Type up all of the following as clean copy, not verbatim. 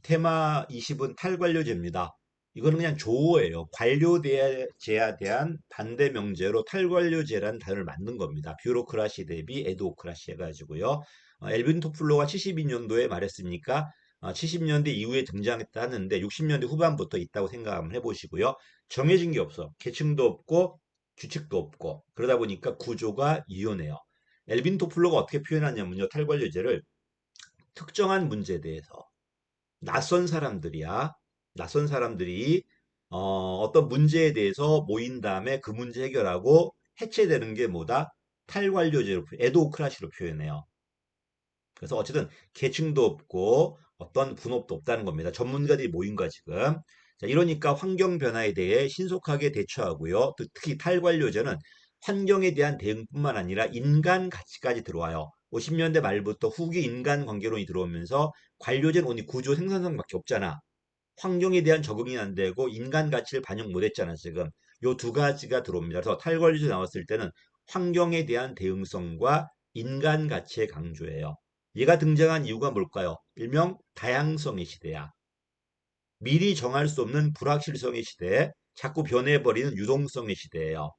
테마 20은 탈관료제입니다. 이거는 그냥 조어예요. 관료제에 대한 반대 명제로 탈관료제라는 단어를 만든 겁니다. 뷰로크라시 대비 에드오크라시 해가지고요. 엘빈 토플로가 72년도에 말했으니까 70년대 이후에 등장했다 하는데 60년대 후반부터 있다고 생각 한번 해보시고요. 정해진 게 없어. 계층도 없고 규칙도 없고 그러다 보니까 구조가 유연해요. 엘빈 토플로가 어떻게 표현하냐면요. 탈관료제를 특정한 문제에 대해서 낯선 사람들이야. 낯선 사람들이 어떤 문제에 대해서 모인 다음에 그 문제 해결하고 해체되는 게 뭐다? 탈관료제로, 에도크라시로 표현해요. 그래서 어쨌든 계층도 없고 어떤 분업도 없다는 겁니다. 전문가들이 모인 거야, 지금. 자, 이러니까 환경 변화에 대해 신속하게 대처하고요. 특히 탈관료제는 환경에 대한 대응뿐만 아니라 인간 가치까지 들어와요. 50년대 말부터 후기 인간 관계론이 들어오면서 관료제는 오늘 구조 생산성밖에 없잖아. 환경에 대한 적응이 안 되고 인간 가치를 반영 못 했잖아, 지금. 요 두 가지가 들어옵니다. 그래서 탈관료제 나왔을 때는 환경에 대한 대응성과 인간 가치의 강조예요. 얘가 등장한 이유가 뭘까요? 일명 다양성의 시대야. 미리 정할 수 없는 불확실성의 시대, 자꾸 변해버리는 유동성의 시대예요.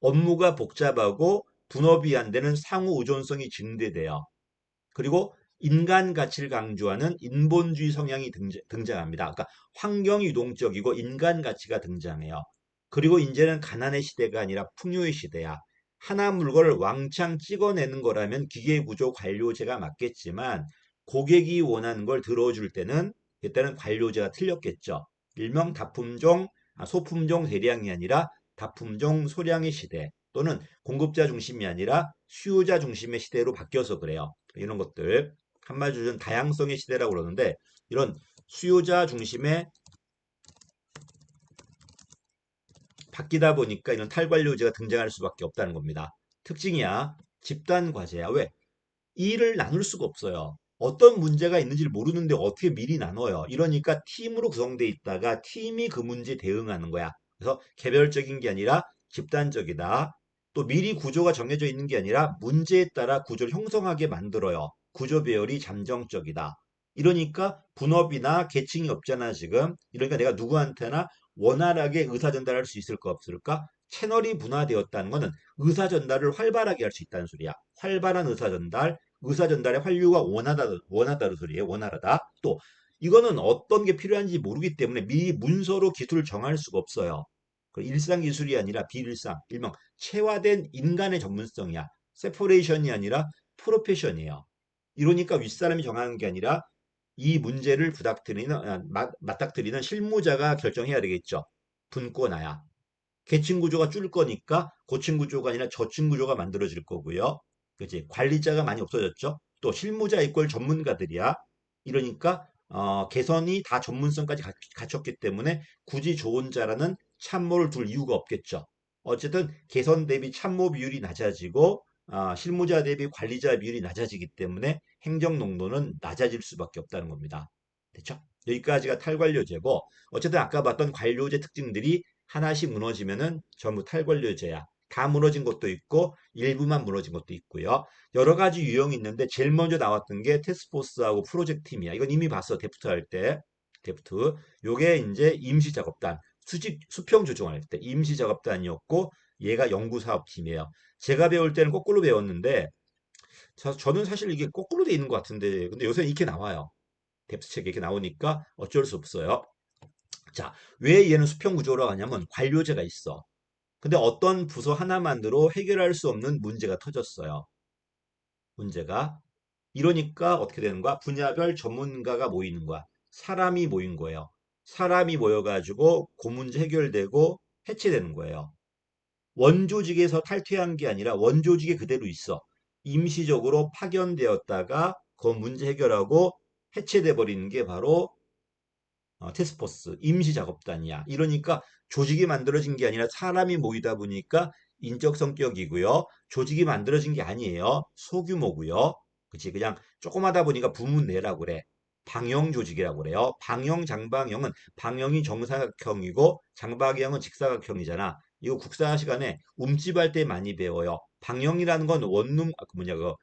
업무가 복잡하고 분업이 안 되는 상호 의존성이 증대돼요. 그리고 인간 가치를 강조하는 인본주의 성향이 등장합니다. 그러니까 환경이 유동적이고 인간 가치가 등장해요. 그리고 이제는 가난의 시대가 아니라 풍요의 시대야. 하나 물건을 왕창 찍어내는 거라면 기계구조 관료제가 맞겠지만 고객이 원하는 걸 들어줄 때는 그때는 관료제가 틀렸겠죠. 일명 다품종, 소품종 대량이 아니라 다품종 소량의 시대 또는 공급자 중심이 아니라 수요자 중심의 시대로 바뀌어서 그래요. 이런 것들 한마디로 좀 다양성의 시대라고 그러는데 이런 수요자 중심의 바뀌다 보니까 이런 탈관료제가 등장할 수밖에 없다는 겁니다. 특징이야. 집단 과제야. 왜? 일을 나눌 수가 없어요. 어떤 문제가 있는지를 모르는데 어떻게 미리 나눠요? 이러니까 팀으로 구성돼 있다가 팀이 그 문제에 대응하는 거야. 그래서 개별적인 게 아니라 집단적이다. 또 미리 구조가 정해져 있는 게 아니라 문제에 따라 구조를 형성하게 만들어요. 구조 배열이 잠정적이다. 이러니까 분업이나 계층이 없잖아, 지금. 이러니까 내가 누구한테나 원활하게 의사 전달할 수 있을까 없을까? 채널이 분화되었다는 것은 의사 전달을 활발하게 할 수 있다는 소리야. 활발한 의사 전달, 의사 전달의 환류가 원하다는 소리예요. 원활하다. 또 이거는 어떤 게 필요한지 모르기 때문에 미리 문서로 기술을 정할 수가 없어요. 일상 기술이 아니라 비일상, 일명 체화된 인간의 전문성이야. 세퍼레이션이 아니라 프로페션이에요. 이러니까 윗사람이 정하는 게 아니라 이 문제를 맞닥뜨리는 실무자가 결정해야 되겠죠. 분권화야. 계층 구조가 줄 거니까 고층 구조가 아니라 저층 구조가 만들어질 거고요. 그렇지. 관리자가 많이 없어졌죠. 또 실무자 이꼴 전문가들이야. 이러니까 개선이 다 전문성까지 갖췄기 때문에 굳이 조언자라는 참모를 둘 이유가 없겠죠. 어쨌든 개선 대비 참모 비율이 낮아지고 실무자 대비 관리자 비율이 낮아지기 때문에 행정 농도는 낮아질 수밖에 없다는 겁니다. 됐죠? 여기까지가 탈관료제고 어쨌든 아까 봤던 관료제 특징들이 하나씩 무너지면은 전부 탈관료제야. 다 무너진 것도 있고 일부만 무너진 것도 있고요. 여러 가지 유형이 있는데 제일 먼저 나왔던 게 테스포스하고 프로젝트 팀이야. 이건 이미 봤어. 데프트 할 때. 데프트. 요게 이제 임시 작업단. 수평 조정할 때 임시 작업단이었고 얘가 연구사업팀이에요. 제가 배울 때는 거꾸로 배웠는데 저는 사실 이게 거꾸로 돼 있는 것 같은데 근데 요새 이렇게 나와요. 데프트 책에 이렇게 나오니까 어쩔 수 없어요. 자, 왜 얘는 수평 구조라고 하냐면 관료제가 있어. 근데 어떤 부서 하나만으로 해결할 수 없는 문제가 터졌어요. 문제가. 이러니까 어떻게 되는 거야? 분야별 전문가가 모이는 거야. 사람이 모인 거예요. 사람이 모여가지고 그 문제 해결되고 해체되는 거예요. 원조직에서 탈퇴한 게 아니라 원조직에 그대로 있어. 임시적으로 파견되었다가 그 문제 해결하고 해체돼 버리는 게 바로 테스포스, 임시작업단이야. 이러니까 조직이 만들어진 게 아니라 사람이 모이다 보니까 인적 성격이고요. 조직이 만들어진 게 아니에요. 소규모고요. 그치? 그냥 조그마다 보니까 부문 내라고 그래. 방형 조직이라고 그래요. 방형, 장방형은 방형이 정사각형이고 장방형은 직사각형이잖아. 이거 국사 시간에 움집할 때 많이 배워요. 방형이라는 건 원룸, 그 뭐냐, 그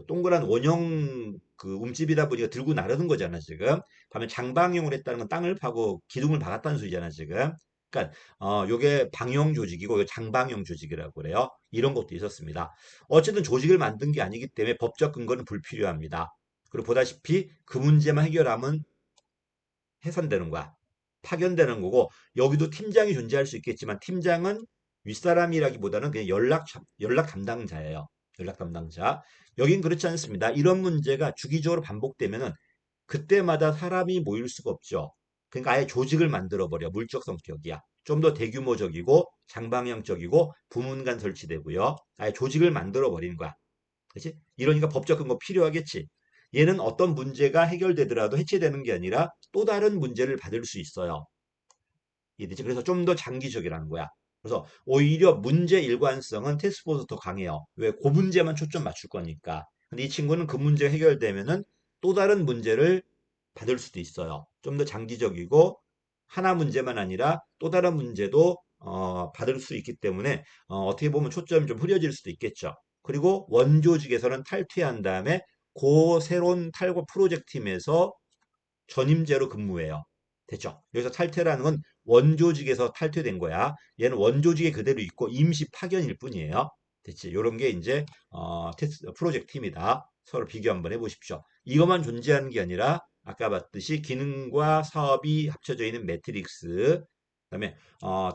동그란 원형 그 움집이다 보니까 들고 나르는 거잖아, 지금. 반면 장방형으로 했다는 건 땅을 파고 기둥을 박았다는 소리잖아, 지금. 그러니까 요게 방형 조직이고 요 장방형 조직이라고 그래요. 이런 것도 있었습니다. 어쨌든 조직을 만든 게 아니기 때문에 법적 근거는 불필요합니다. 그리고 보다시피 그 문제만 해결하면 해산되는 거야. 파견되는 거고 여기도 팀장이 존재할 수 있겠지만 팀장은 윗사람이라기보다는 그냥 연락 담당자예요. 연락 담당자. 여긴 그렇지 않습니다. 이런 문제가 주기적으로 반복되면은 그때마다 사람이 모일 수가 없죠. 그러니까 아예 조직을 만들어 버려. 물적 성격이야. 좀 더 대규모적이고 장방향적이고 부문 간 설치되고요. 아예 조직을 만들어 버리는 거야. 그렇지? 이러니까 법적 근거 필요하겠지. 얘는 어떤 문제가 해결되더라도 해체되는 게 아니라 또 다른 문제를 받을 수 있어요. 이해되지? 그래서 좀 더 장기적이라는 거야. 그래서 오히려 문제 일관성은 테스트보다 더 강해요. 왜? 그 문제만 초점 맞출 거니까. 근데 이 친구는 그 문제 해결되면은 또 다른 문제를 받을 수도 있어요. 좀 더 장기적이고 하나 문제만 아니라 또 다른 문제도 받을 수 있기 때문에 어떻게 보면 초점이 좀 흐려질 수도 있겠죠. 그리고 원조직에서는 탈퇴한 다음에 그 새로운 탈고 프로젝트 팀에서 전임제로 근무해요. 됐죠? 여기서 탈퇴라는 건 원조직에서 탈퇴된 거야. 얘는 원조직에 그대로 있고 임시 파견일 뿐이에요. 됐지? 요런 게 이제 테스트 프로젝트 팀이다. 서로 비교 한번 해보십시오. 이것만 존재하는 게 아니라 아까 봤듯이 기능과 사업이 합쳐져 있는 매트릭스, 그다음에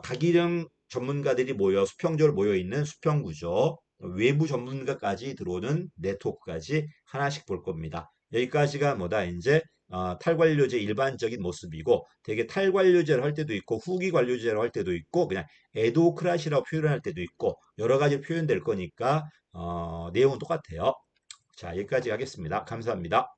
다기능 전문가들이 모여 수평적으로 모여 있는 수평 구조, 외부 전문가까지 들어오는 네트워크까지 하나씩 볼 겁니다. 여기까지가 뭐다 이제 탈관료제 일반적인 모습이고 되게 탈관료제를 할 때도 있고 후기 관료제로 할 때도 있고 그냥 에도크라시라고 표현할 때도 있고 여러 가지 표현될 거니까 내용은 똑같아요. 자, 여기까지 하겠습니다. 감사합니다.